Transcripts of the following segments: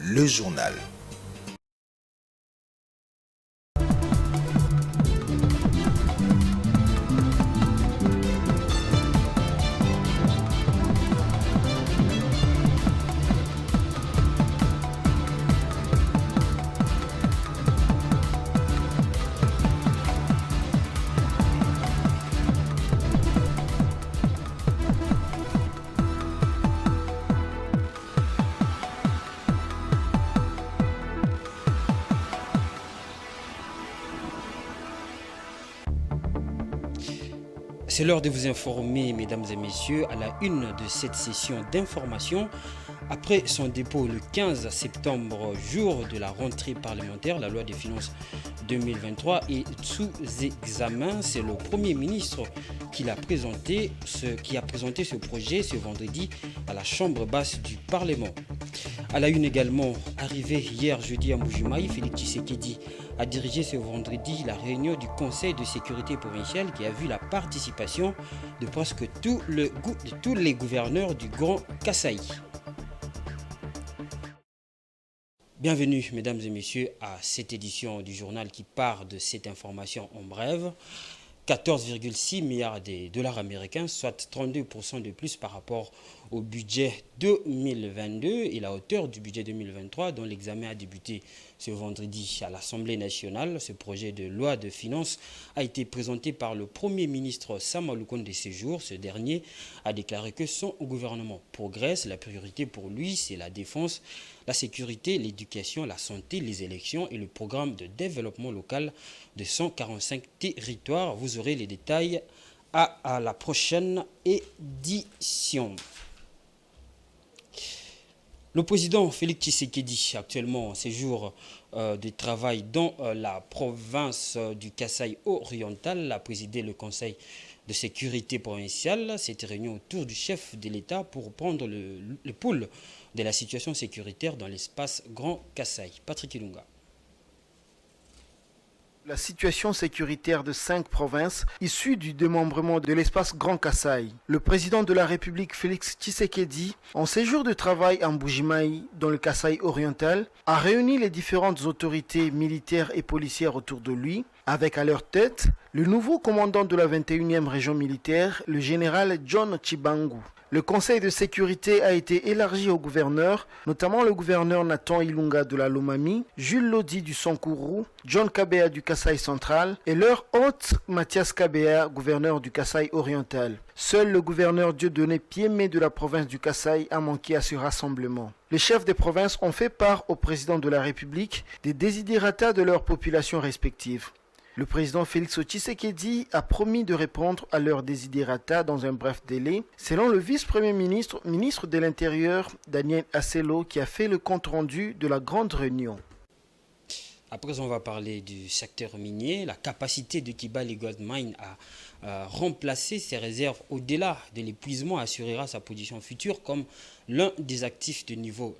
le journal. C'est l'heure de vous informer, mesdames et messieurs, à la une de cette session d'information. Après son dépôt le 15 septembre, jour de la rentrée parlementaire, la loi des finances 2023 est sous examen. C'est le Premier ministre qui a présenté ce projet ce vendredi à la Chambre basse du Parlement. À la une également, arrivé hier jeudi à Mbuji-Mayi, Félix Tshisekedi a dirigé ce vendredi la réunion du Conseil de sécurité provincial qui a vu la participation de presque tous les gouverneurs du Grand Kasaï. Bienvenue, mesdames et messieurs, à cette édition du journal qui part de cette information en brève. 14,6 milliards de dollars américains, soit 32% de plus par rapport au budget 2022 et la hauteur du budget 2023 dont l'examen a débuté ce vendredi à l'Assemblée nationale. Ce projet de loi de finances a été présenté par le Premier ministre Sama Lukonde ces jours. Ce dernier a déclaré que son gouvernement progresse. La priorité pour lui, c'est la défense, la sécurité, l'éducation, la santé, les élections et le programme de développement local de 145 territoires. Vous aurez les détails à la prochaine édition. Le président Félix Tshisekedi, actuellement en séjour de travail dans la province du Kasaï oriental, a présidé le Conseil de sécurité provinciale. Cette réunion autour du chef de l'État pour prendre le pouls de la situation sécuritaire dans l'espace Grand Kasaï. Patrick Ilunga. La situation sécuritaire de 5 provinces issues du démembrement de l'espace Grand Kasaï. Le président de la République Félix Tshisekedi, en séjour de travail à Mbuji-Mayi, dans le Kasaï oriental, a réuni les différentes autorités militaires et policières autour de lui, avec à leur tête le nouveau commandant de la 21e région militaire, le général John Chibangu. Le conseil de sécurité a été élargi aux gouverneurs, notamment le gouverneur Nathan Ilunga de la Lomami, Jules Lodi du Sankourou, John Kabea du Kasaï central et leur hôte Mathias Kabea, gouverneur du Kasaï oriental. Seul le gouverneur Dieudonné Piémé de la province du Kasaï a manqué à ce rassemblement. Les chefs des provinces ont fait part au président de la République des desiderata de leurs populations respectives. Le président Félix Tshisekedi a promis de répondre à leurs desiderata dans un bref délai, selon le vice-premier ministre, ministre de l'Intérieur, Daniel Asselo, qui a fait le compte-rendu de la grande réunion. Après, on va parler du secteur minier. La capacité de Kibali Gold Mine à remplacer ses réserves au-delà de l'épuisement assurera sa position future comme l'un des actifs de niveau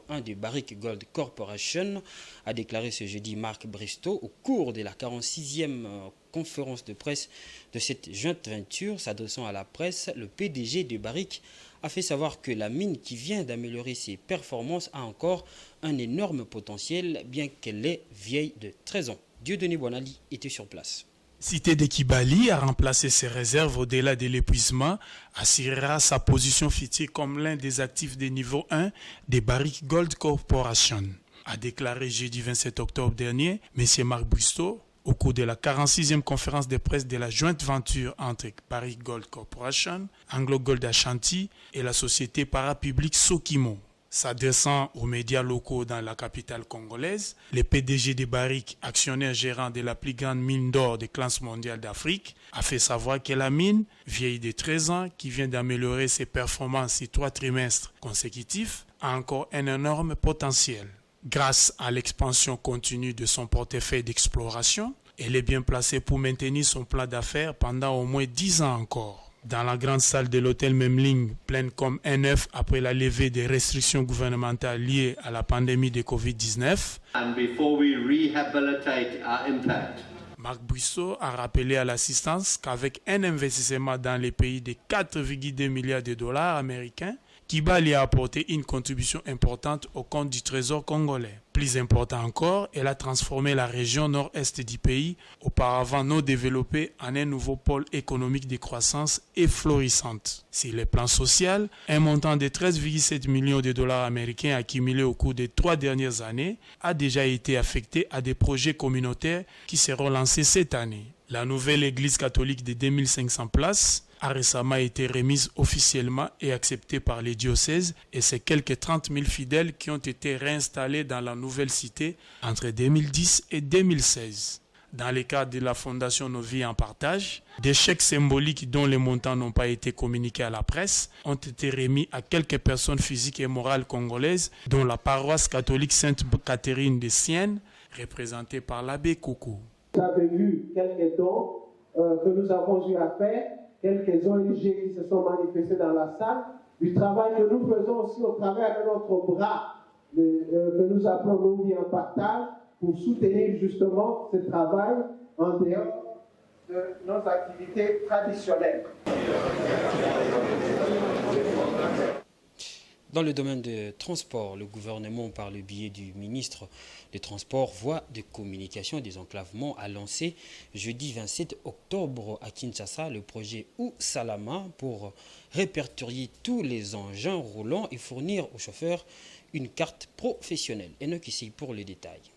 1 de Barrick Gold Corporation, a déclaré ce jeudi Marc Bristow au cours de la 46e conférence de presse de cette jointe venture. S'adressant à la presse, le PDG de Barrick a fait savoir que la mine qui vient d'améliorer ses performances a encore un énorme potentiel, bien qu'elle est vieille de 13 ans. Dieudonné Bonali était sur place. Cité de Kibali a remplacé ses réserves au-delà de l'épuisement, assurera sa position future comme l'un des actifs de niveau 1 des Barrick Gold Corporation, a déclaré jeudi 27 octobre dernier M. Marc Bristow au cours de la 46e conférence de presse de la jointe venture entre Barrick Gold Corporation, Anglo Gold Ashanti et la société parapublique Sokimo. S'adressant aux médias locaux dans la capitale congolaise, le PDG de Barrick, actionnaire gérant de la plus grande mine d'or de classe mondiale d'Afrique, a fait savoir que la mine, vieille de 13 ans, qui vient d'améliorer ses performances sur 3 trimestres consécutifs, a encore un énorme potentiel. Grâce à l'expansion continue de son portefeuille d'exploration, elle est bien placée pour maintenir son plan d'affaires pendant au moins 10 ans encore. Dans la grande salle de l'hôtel Memling, pleine comme un œuf après la levée des restrictions gouvernementales liées à la pandémie de Covid-19, Marc Bristow a rappelé à l'assistance qu'avec un investissement dans les pays de 4,2 milliards de dollars américains, Kibali a apporté une contribution importante au compte du trésor congolais. Plus important encore, elle a transformé la région nord-est du pays, auparavant non développée, en un nouveau pôle économique de croissance et florissante. Sur le plan social, un montant de 13,7 millions de dollars américains accumulés au cours des 3 dernières années a déjà été affecté à des projets communautaires qui seront lancés cette année. La nouvelle église catholique de 2500 places a récemment été remise officiellement et acceptée par les diocèses et c'est quelques 30 000 fidèles qui ont été réinstallés dans la nouvelle cité entre 2010 et 2016. Dans le cadre de la fondation Nos Vies en Partage, des chèques symboliques dont les montants n'ont pas été communiqués à la presse ont été remis à quelques personnes physiques et morales congolaises, dont la paroisse catholique Sainte-Catherine de Sienne, représentée par l'abbé Coucou. Vous avez vu quelques dons que nous avons eu à faire, quelques ONG qui se sont manifestés dans la salle, du travail que nous faisons aussi au travers de notre bras que nous appelons Nos Vies en Partage pour soutenir justement ce travail en dehors de nos activités traditionnelles. Dans le domaine des transports, le gouvernement, par le biais du ministre des Transports, Voies de communication et désenclavement, a lancé jeudi 27 octobre à Kinshasa le projet Salama pour répertorier tous les engins roulants et fournir aux chauffeurs une carte professionnelle. Et nous ici pour les détails.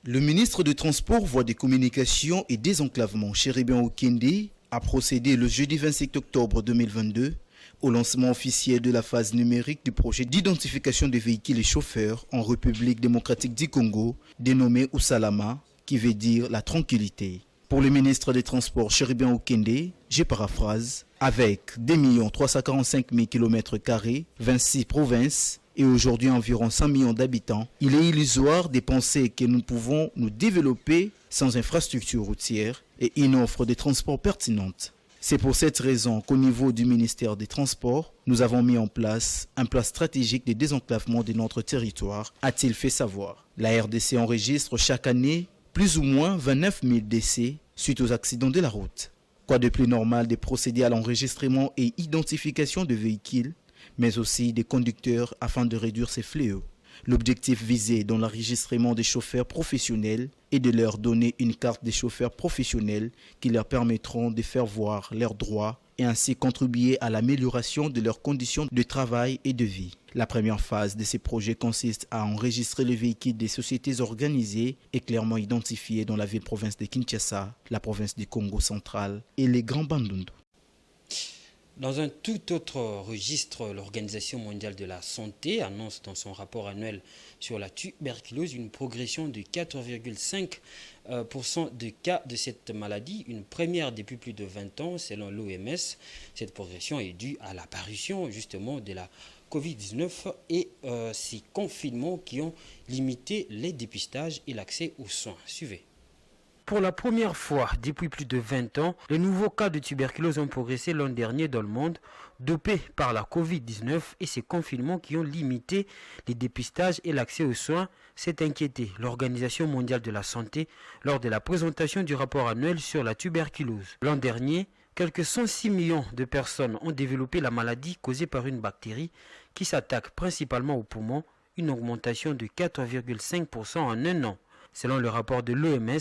Le ministre des Transports, Voies de communication et désenclavement, Chéribien Okende, a procédé le jeudi 27 octobre 2022 au lancement officiel de la phase numérique du projet d'identification des véhicules et chauffeurs en République démocratique du Congo, dénommé Salama, qui veut dire la tranquillité. Pour le ministre des Transports, Chéribien Okende, je paraphrase, avec 2 345 000 km², 26 provinces et aujourd'hui environ 100 millions d'habitants, il est illusoire de penser que nous pouvons nous développer sans infrastructure routière et une offre de transport pertinente. C'est pour cette raison qu'au niveau du ministère des Transports, nous avons mis en place un plan stratégique de désenclavement de notre territoire, a-t-il fait savoir. La RDC enregistre chaque année plus ou moins 29 000 décès suite aux accidents de la route. Quoi de plus normal de procéder à l'enregistrement et identification de véhicules, mais aussi des conducteurs afin de réduire ces fléaux. L'objectif visé dans l'enregistrement des chauffeurs professionnels est de leur donner une carte des chauffeurs professionnels qui leur permettront de faire voir leurs droits et ainsi contribuer à l'amélioration de leurs conditions de travail et de vie. La première phase de ces projets consiste à enregistrer les véhicules des sociétés organisées et clairement identifiées dans la ville-province de Kinshasa, la province du Congo central et les Grands Bandundu. Dans un tout autre registre, l'Organisation mondiale de la santé annonce dans son rapport annuel sur la tuberculose une progression de 4,5% de cas de cette maladie, une première depuis plus de 20 ans selon l'OMS. Cette progression est due à l'apparition justement de la Covid-19 et ces confinements qui ont limité les dépistages et l'accès aux soins. Suivez. Pour la première fois depuis plus de 20 ans, les nouveaux cas de tuberculose ont progressé l'an dernier dans le monde, dopés par la Covid-19 et ces confinements qui ont limité les dépistages et l'accès aux soins, s'est inquiétée l'Organisation mondiale de la santé lors de la présentation du rapport annuel sur la tuberculose. L'an dernier, quelques 106 millions de personnes ont développé la maladie causée par une bactérie qui s'attaque principalement aux poumons, une augmentation de 4,5% en un an. Selon le rapport de l'OMS,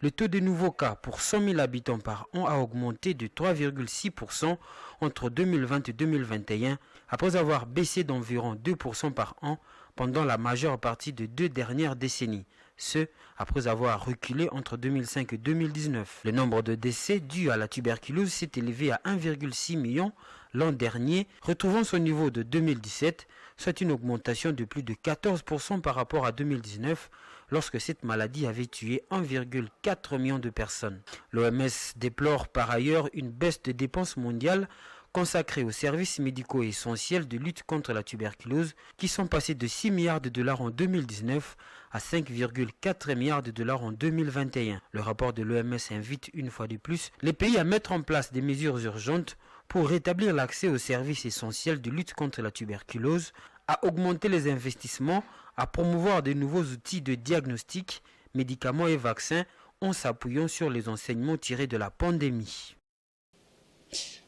le taux de nouveaux cas pour 100 000 habitants par an a augmenté de 3,6% entre 2020 et 2021, après avoir baissé d'environ 2% par an pendant la majeure partie des 2 dernières décennies. Ce, après avoir reculé entre 2005 et 2019. Le nombre de décès dus à la tuberculose s'est élevé à 1,6 million l'an dernier, retrouvant son niveau de 2017, soit une augmentation de plus de 14% par rapport à 2019, lorsque cette maladie avait tué 1,4 million de personnes. L'OMS déplore par ailleurs une baisse de dépenses mondiales consacrées aux services médicaux essentiels de lutte contre la tuberculose qui sont passés de 6 milliards de dollars en 2019 à 5,4 milliards de dollars en 2021. Le rapport de l'OMS invite une fois de plus les pays à mettre en place des mesures urgentes pour rétablir l'accès aux services essentiels de lutte contre la tuberculose, à augmenter les investissements, à promouvoir de nouveaux outils de diagnostic, médicaments et vaccins en s'appuyant sur les enseignements tirés de la pandémie.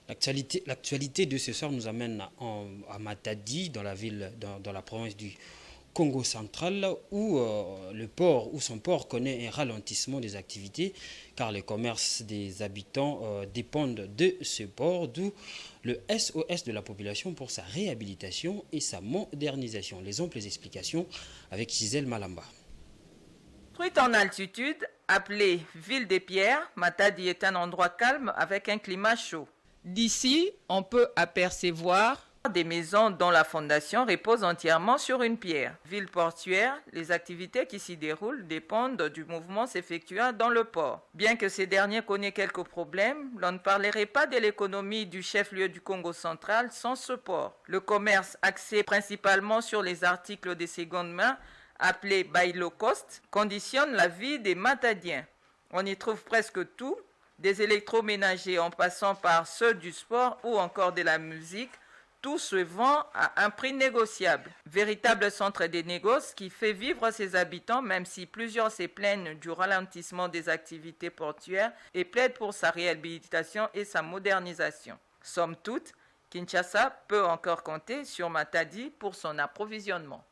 L'actualité de ce soir nous amène à Matadi, dans la province du Congo central, où son port connaît un ralentissement des activités, car les commerces des habitants dépendent de ce port, d'où le SOS de la population pour sa réhabilitation et sa modernisation. Les amples explications avec Gisèle Malamba. Construite en altitude, appelée Ville des Pierres, Matadi est un endroit calme avec un climat chaud. D'ici, on peut apercevoir des maisons dont la fondation repose entièrement sur une pierre. Ville portuaire, les activités qui s'y déroulent dépendent du mouvement s'effectuant dans le port. Bien que ces derniers connaissent quelques problèmes, l'on ne parlerait pas de l'économie du chef-lieu du Congo central sans ce port. Le commerce axé principalement sur les articles de seconde main, appelés by low cost, conditionne la vie des Matadiens. On y trouve presque tout, des électroménagers en passant par ceux du sport ou encore de la musique, tout se vend à un prix négociable. Véritable centre des négoces qui fait vivre ses habitants, même si plusieurs se plaignent du ralentissement des activités portuaires et plaident pour sa réhabilitation et sa modernisation. Somme toute, Kinshasa peut encore compter sur Matadi pour son approvisionnement.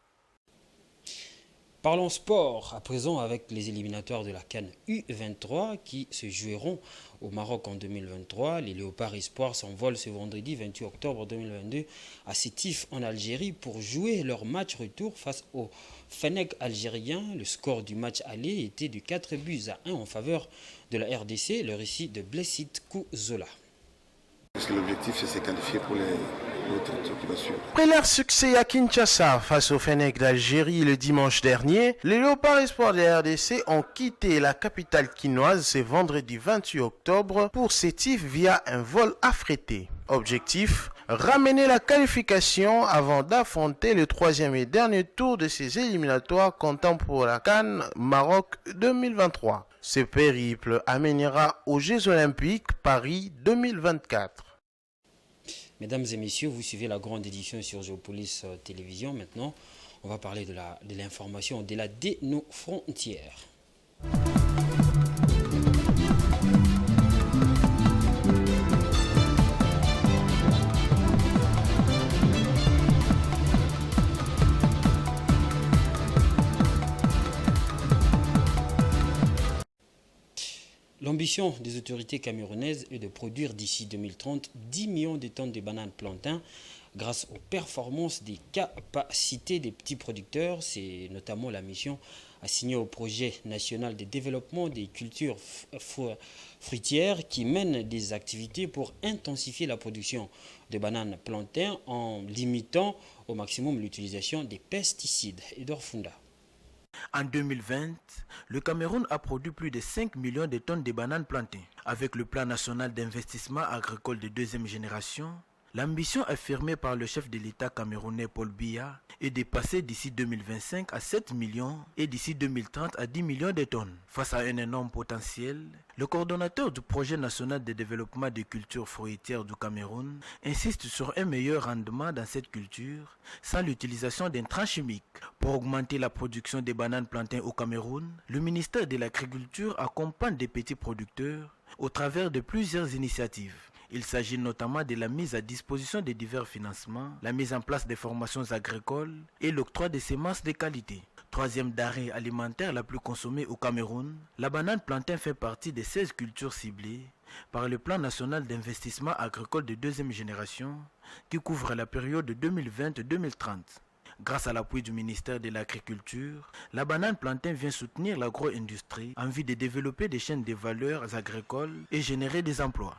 Parlons sport à présent avec les éliminatoires de la CAN U23 qui se joueront au Maroc en 2023. Les Léopards Espoirs s'envolent ce vendredi 28 octobre 2022 à Sétif en Algérie pour jouer leur match retour face au Fennec algérien. Le score du match aller était de 4-1 en faveur de la RDC, le récit de Blessit Kouzola. L'objectif, c'est de se qualifier pour l'autre tour qui va suivre. Après leur succès à Kinshasa face au Fennec d'Algérie le dimanche dernier, les Léopards Espoirs de la RDC ont quitté la capitale quinoise ce vendredi 28 octobre pour Sétif via un vol affrété. Objectif, ramener la qualification avant d'affronter le troisième et dernier tour de ces éliminatoires comptant pour la CAN Maroc 2023. Ce périple amènera aux Jeux Olympiques Paris 2024. Mesdames et messieurs, vous suivez la grande édition sur Géopolis Télévision. Maintenant, on va parler de l'information au-delà de nos frontières. L'ambition des autorités camerounaises est de produire d'ici 2030 10 millions de tonnes de bananes plantains grâce aux performances des capacités des petits producteurs. C'est notamment la mission assignée au projet national de développement des cultures fruitières qui mène des activités pour intensifier la production de bananes plantains en limitant au maximum l'utilisation des pesticides. Edouard Funda. En 2020, le Cameroun a produit plus de 5 millions de tonnes de bananes plantées. Avec le plan national d'investissement agricole de deuxième génération, l'ambition affirmée par le chef de l'État camerounais Paul Biya est de passer d'ici 2025 à 7 millions et d'ici 2030 à 10 millions de tonnes. Face à un énorme potentiel, le coordonnateur du projet national de développement des cultures fruitières du Cameroun insiste sur un meilleur rendement dans cette culture sans l'utilisation d'intrants chimiques. Pour augmenter la production des bananes plantées au Cameroun, le ministère de l'Agriculture accompagne des petits producteurs au travers de plusieurs initiatives. Il s'agit notamment de la mise à disposition de divers financements, la mise en place des formations agricoles et l'octroi de semences de qualité. Troisième denrée alimentaire la plus consommée au Cameroun, la banane plantain fait partie des 16 cultures ciblées par le plan national d'investissement agricole de deuxième génération qui couvre la période 2020-2030. Grâce à l'appui du ministère de l'Agriculture, la banane plantain vient soutenir l'agro-industrie en vue de développer des chaînes de valeurs agricoles et générer des emplois.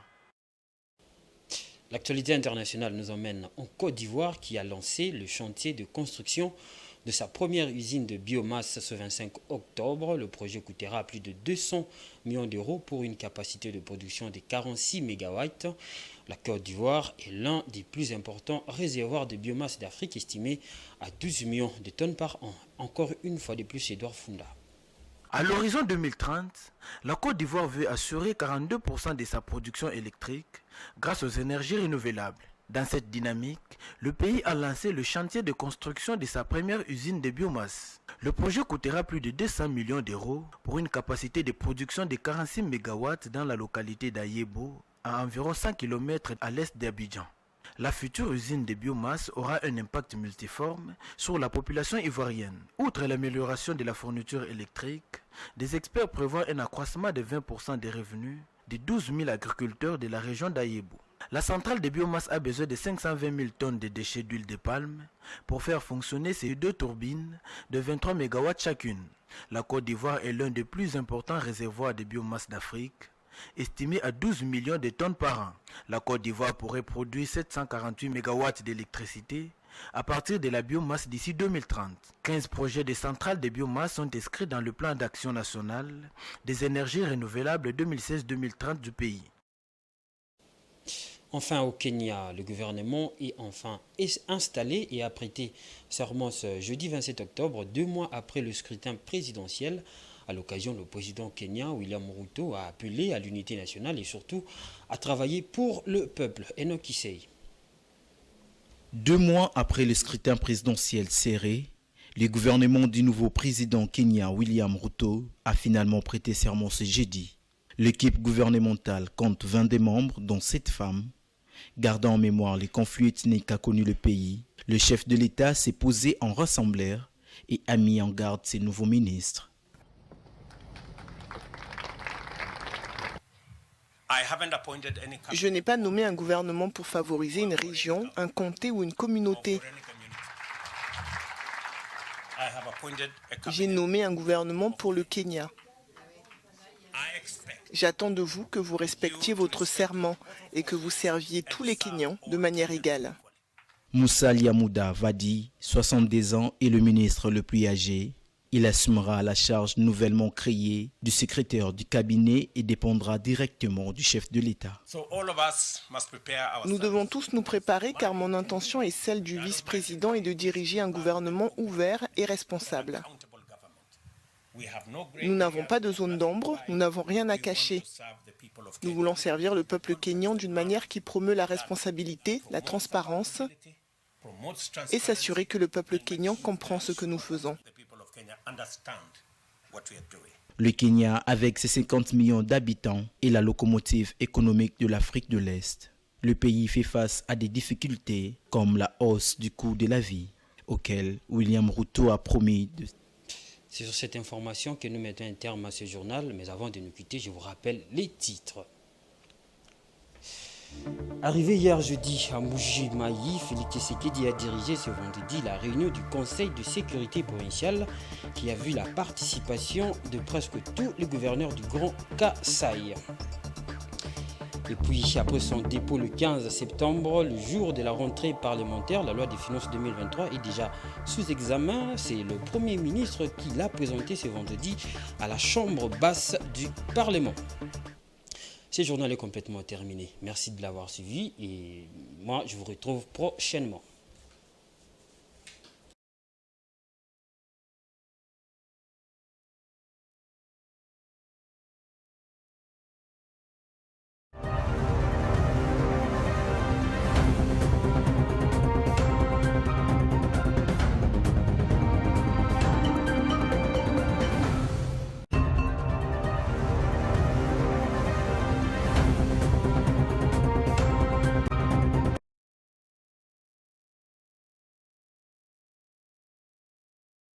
L'actualité internationale nous emmène en Côte d'Ivoire qui a lancé le chantier de construction de sa première usine de biomasse ce 25 octobre. Le projet coûtera plus de 200 millions d'euros pour une capacité de production de 46 MW. La Côte d'Ivoire est l'un des plus importants réservoirs de biomasse d'Afrique, estimé à 12 millions de tonnes par an. Encore une fois de plus, Edouard Funda. À l'horizon 2030, la Côte d'Ivoire veut assurer 42% de sa production électrique grâce aux énergies renouvelables. Dans cette dynamique, le pays a lancé le chantier de construction de sa première usine de biomasse. Le projet coûtera plus de 200 millions d'euros pour une capacité de production de 46 MW dans la localité d'Ayebo, à environ 100 km à l'est d'Abidjan. La future usine de biomasse aura un impact multiforme sur la population ivoirienne. Outre l'amélioration de la fourniture électrique, des experts prévoient un accroissement de 20% des revenus de 12 000 agriculteurs de la région d'Ayebou. La centrale de biomasse a besoin de 520 000 tonnes de déchets d'huile de palme pour faire fonctionner ses 2 turbines de 23 MW chacune. La Côte d'Ivoire est l'un des plus importants réservoirs de biomasse d'Afrique, estimé à 12 millions de tonnes par an. La Côte d'Ivoire pourrait produire 748 MW d'électricité à partir de la biomasse d'ici 2030. 15 projets de centrales de biomasse sont inscrits dans le plan d'action national des énergies renouvelables 2016-2030 du pays. Enfin, au Kenya, le gouvernement est enfin installé et a prêté serment ce jeudi 27 octobre, 2 mois après le scrutin présidentiel. À l'occasion, le président kenyan William Ruto a appelé à l'unité nationale et surtout à travailler pour le peuple. Enoch Issei. 2 mois après le scrutin présidentiel serré, le gouvernement du nouveau président kenyan William Ruto a finalement prêté serment ce jeudi. L'équipe gouvernementale compte 22 membres, dont 7 femmes. Gardant en mémoire les conflits ethniques qu'a connu le pays, le chef de l'État s'est posé en rassembleur et a mis en garde ses nouveaux ministres. Je n'ai pas nommé un gouvernement pour favoriser une région, un comté ou une communauté. J'ai nommé un gouvernement pour le Kenya. J'attends de vous que vous respectiez votre serment et que vous serviez tous les Kenyans de manière égale. Moussa Liamouda Vadi, 72 ans, est le ministre le plus âgé. Il assumera la charge nouvellement créée du secrétaire du cabinet et dépendra directement du chef de l'État. Nous devons tous nous préparer car mon intention est celle du vice-président et de diriger un gouvernement ouvert et responsable. Nous n'avons pas de zone d'ombre, nous n'avons rien à cacher. Nous voulons servir le peuple kényan d'une manière qui promeut la responsabilité, la transparence et s'assurer que le peuple kényan comprend ce que nous faisons. Le Kenya, avec ses 50 millions d'habitants, est la locomotive économique de l'Afrique de l'Est. Le pays fait face à des difficultés comme la hausse du coût de la vie, auquel William Ruto a promis de... C'est sur cette information que nous mettons un terme à ce journal, mais avant de nous quitter, je vous rappelle les titres. Arrivé hier jeudi à Mbuji-Mayi, Félix Tshisekedi a dirigé ce vendredi la réunion du Conseil de sécurité provincial qui a vu la participation de presque tous les gouverneurs du Grand Kasaï. Et puis, après son dépôt le 15 septembre, le jour de la rentrée parlementaire, la loi des finances 2023 est déjà sous examen. C'est le Premier ministre qui l'a présenté ce vendredi à la Chambre basse du Parlement. Ce journal est complètement terminé. Merci de l'avoir suivi et moi, je vous retrouve prochainement.